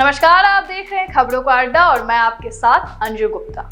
नमस्कार, आप देख रहे हैं खबरों का अड्डा और मैं आपके साथ अंजू गुप्ता।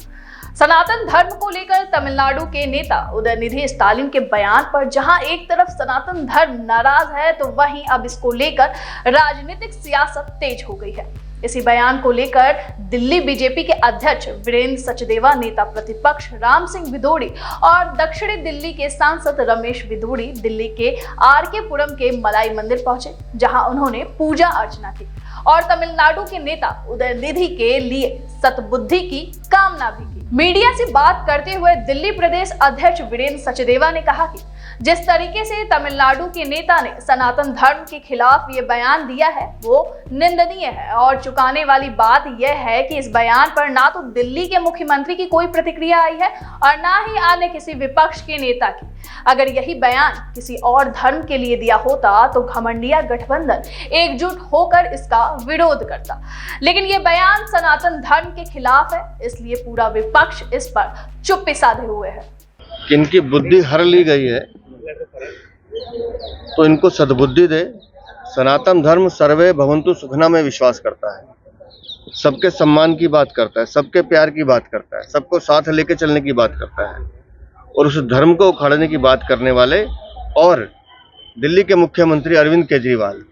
सनातन धर्म को लेकर तमिलनाडु के नेता उदयनिधि स्टालिन के बयान पर जहां एक तरफ सनातन धर्म नाराज है तो वहीं अब इसको लेकर राजनीतिक सियासत तेज हो गई है। इसी बयान को लेकर दिल्ली बीजेपी के अध्यक्ष वीरेंद्र सचदेवा, नेता प्रतिपक्ष राम सिंह बिदोड़ी और दक्षिणी दिल्ली के सांसद रमेश बिदोड़ी दिल्ली के आरके पुरम के मलाई मंदिर पहुंचे, जहां उन्होंने पूजा अर्चना की और तमिलनाडु के नेता उदयनिधि के लिए सतबुद्धि की कामना भी की। मीडिया से बात करते हुए दिल्ली प्रदेश अध्यक्ष वीरेंद्र सचदेवा ने कहा कि जिस तरीके से तमिलनाडु के नेता ने सनातन धर्म के खिलाफ ये बयान दिया है वो निंदनीय है और चुकाने वाली बात यह है कि इस बयान पर ना तो दिल्ली के मुख्यमंत्री की कोई प्रतिक्रिया आई है और ना ही अन्य किसी विपक्ष के नेता की। अगर यही बयान किसी और धर्म के लिए दिया होता तो घमंडिया गठबंधन एकजुट होकर इसका विरोध करता, लेकिन ये बयान सनातन धर्म के खिलाफ है, इसलिए पूरा विपक्ष इस पर चुप्पी साधे हुए है। इनकी बुद्धि हर ली गई है तो इनको सद्बुद्धि दे। सनातन धर्म सर्वे भवन्तु सुखना में विश्वास करता है, सबके सम्मान की बात करता है, सबके प्यार की बात करता है, सबको साथ लेके चलने की बात करता है और उस धर्म को उखाड़ने की बात करने वाले और दिल्ली के मुख्यमंत्री अरविंद केजरीवाल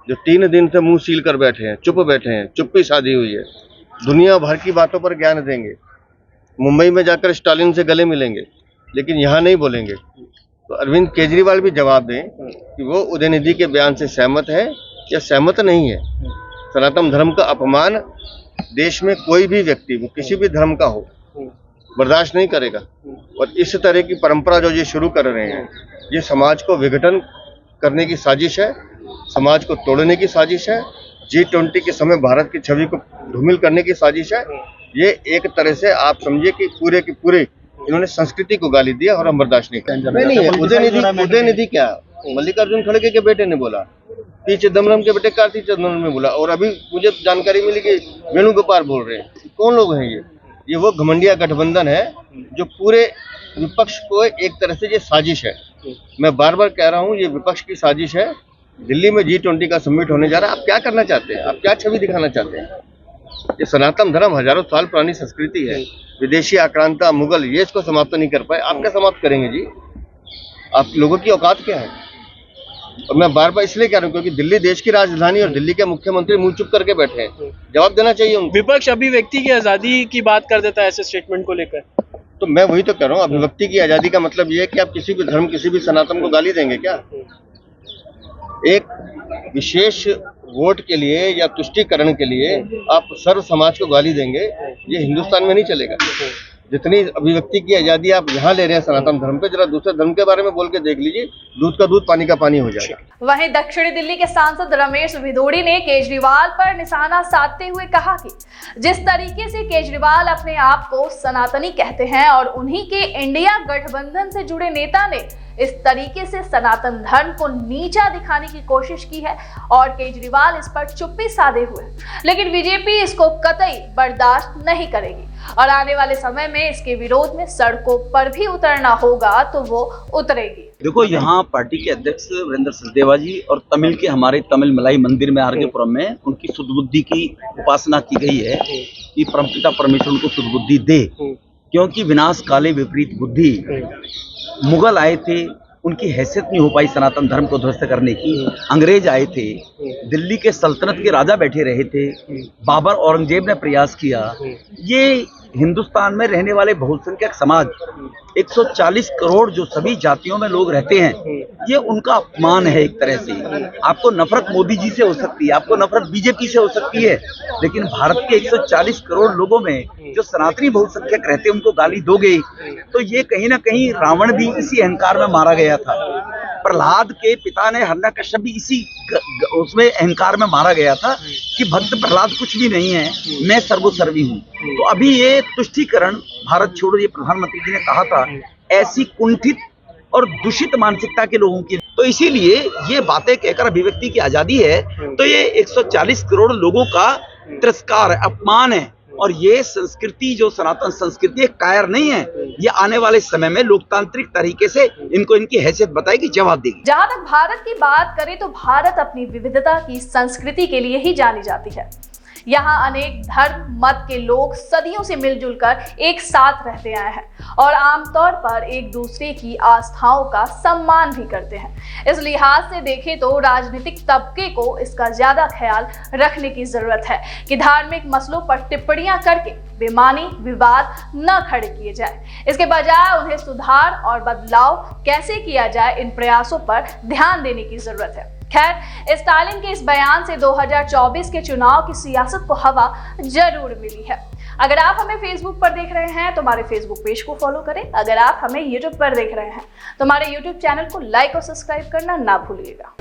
जो 3 दिन से मुंह सील कर बैठे हैं, चुप बैठे हैं, चुप्पी साधी हुई है, दुनिया भर की बातों पर ज्ञान देंगे, मुंबई में जाकर स्टालिन से गले मिलेंगे लेकिन यहाँ नहीं बोलेंगे। तो अरविंद केजरीवाल भी जवाब दें कि वो उदयनिधि के बयान से सहमत है या सहमत नहीं है। सनातन धर्म का अपमान देश में कोई भी व्यक्ति, वो किसी भी धर्म का हो, बर्दाश्त नहीं करेगा और इस तरह की परंपरा जो ये शुरू कर रहे हैं, ये समाज को विघटन करने की साजिश है, समाज को तोड़ने की साजिश है, G20 के समय भारत की छवि को धूमिल करने की साजिश है। ये एक तरह से आप समझिए कि पूरे के पूरे इन्होंने संस्कृति को गाली दिया और हम बर्दाश्त नहीं करेंगे। नहीं है उदयनिधि क्या मल्लिकार्जुन खड़गे के बेटे ने बोला, पी चिदम्बरम के बेटे कार्तिक चिदम्बरम ने बोला और अभी मुझे जानकारी मिली कि वेणुगोपाल बोल रहे हैं। कौन लोग हैं ये वो घमंडिया गठबंधन है जो पूरे विपक्ष को एक तरह से ये साजिश है। मैं बार बार कह रहा हूँ ये विपक्ष की साजिश है। दिल्ली में G20 का समिट होने जा रहा है, आप क्या करना चाहते हैं, आप क्या छवि दिखाना चाहते हैं? ये सनातन धर्म हजारों साल पुरानी संस्कृति है, विदेशी आक्रांता मुगल ये इसको समाप्त नहीं कर पाए, आप क्या समाप्त करेंगे जी? आप लोगों की औकात क्या है? और मैं बार बार इसलिए कह रहा हूँ क्योंकि दिल्ली देश की राजधानी और दिल्ली के मुख्यमंत्री मुंह चुप करके बैठे हैं, जवाब देना चाहिए उनको। विपक्ष अभिव्यक्ति की आजादी की बात कर देता है ऐसे स्टेटमेंट को लेकर। तो मैं वही तो कह रहा हूँ, अभिव्यक्ति की आजादी का मतलब ये है कि आप किसी भी धर्म, किसी भी सनातन को गाली देंगे क्या? एक विशेष वोट के लिए या तुष्टीकरण के लिए आप सर्व समाज को गाली देंगे, ये हिंदुस्तान में नहीं चलेगा। जितनी अभिव्यक्ति की आजादी आप यहाँ ले रहे हैं सनातन धर्म पे, जरा दूसरे धर्म के बारे में बोल के देख लीजिए, दूध का दूध पानी का पानी हो जाएगा। वहीं दक्षिणी दिल्ली के सांसद रमेश बिदोड़ी ने केजरीवाल पर निशाना साधते हुए कहा कि जिस तरीके से केजरीवाल अपने आप को सनातनी कहते हैं और उन्हीं के इंडिया गठबंधन से जुड़े नेता ने इस तरीके से सनातन धर्म को नीचा दिखाने की कोशिश की है और केजरीवाल इस पर चुप्पी साधे हुए, लेकिन बीजेपी इसको कतई बर्दाश्त नहीं करेगी और आने वाले समय में इसके विरोध में सड़कों पर भी उतरना होगा तो वो उतरेगी। देखो, यहाँ पार्टी के अध्यक्ष वीरेंद्र सचदेवा जी और तमिल के हमारे तमिल मलाई मंदिर में आरके पुरम में उनकी सुधबुद्धि की उपासना की गई है कि परमपिता परमेश्वर उनको सुधबुद्धि दे, क्योंकि विनाश काले विपरीत बुद्धि। मुगल आए थे, उनकी हैसियत नहीं हो पाई सनातन धर्म को ध्वस्त करने की। अंग्रेज आए थे, दिल्ली के सल्तनत के राजा बैठे रहे थे, बाबर औरंगजेब ने प्रयास किया। ये हिंदुस्तान में रहने वाले बहुसंख्यक समाज 140 करोड़ जो सभी जातियों में लोग रहते हैं, ये उनका अपमान है एक तरह से। आपको नफरत मोदी जी से हो सकती है, आपको नफरत बीजेपी से हो सकती है, लेकिन भारत के 140 करोड़ लोगों में जो सनातनी बहुसंख्यक रहते हैं उनको गाली दोगे तो ये कहीं ना कहीं रावण भी इसी अहंकार में मारा गया था। प्रहलाद के पिता ने हिरण्यकश्यप भी इसी उसमें अहंकार में मारा गया था कि भक्त प्रहलाद कुछ भी नहीं है, मैं सर्वोसर्वी हूँ। तो अभी ये तुष्टीकरण भारत छोड़ो, ये प्रधानमंत्री जी ने कहा था, ऐसी कुंठित और दूषित मानसिकता के लोगों की, तो इसीलिए ये बातें कहकर अभिव्यक्ति की आजादी है तो ये 140 करोड़ लोगों का तिरस्कार है, अपमान है। और ये संस्कृति जो सनातन संस्कृति है कायर नहीं है, ये आने वाले समय में लोकतांत्रिक तरीके से इनको इनकी हैसियत बताएगी, जवाब देगी। जहां तक भारत की बात करें तो भारत अपनी विविधता की संस्कृति के लिए ही जानी जाती है। यहाँ अनेक धर्म मत के लोग सदियों से मिलजुल कर एक साथ रहते आए हैं और आमतौर पर एक दूसरे की आस्थाओं का सम्मान भी करते हैं। इस लिहाज से देखें तो राजनीतिक तबके को इसका ज्यादा ख्याल रखने की जरूरत है कि धार्मिक मसलों पर टिप्पणियां करके बेमानी विवाद न खड़े किए जाए। इसके बजाय उन्हें सुधार और बदलाव कैसे किया जाए, इन प्रयासों पर ध्यान देने की जरूरत है। खैर, स्टालिन के इस बयान से 2024 के चुनाव की सियासत को हवा जरूर मिली है। अगर आप हमें फेसबुक पर देख रहे हैं तो हमारे फेसबुक पेज को फॉलो करें। अगर आप हमें यूट्यूब पर देख रहे हैं तो हमारे यूट्यूब चैनल को लाइक और सब्सक्राइब करना ना भूलिएगा।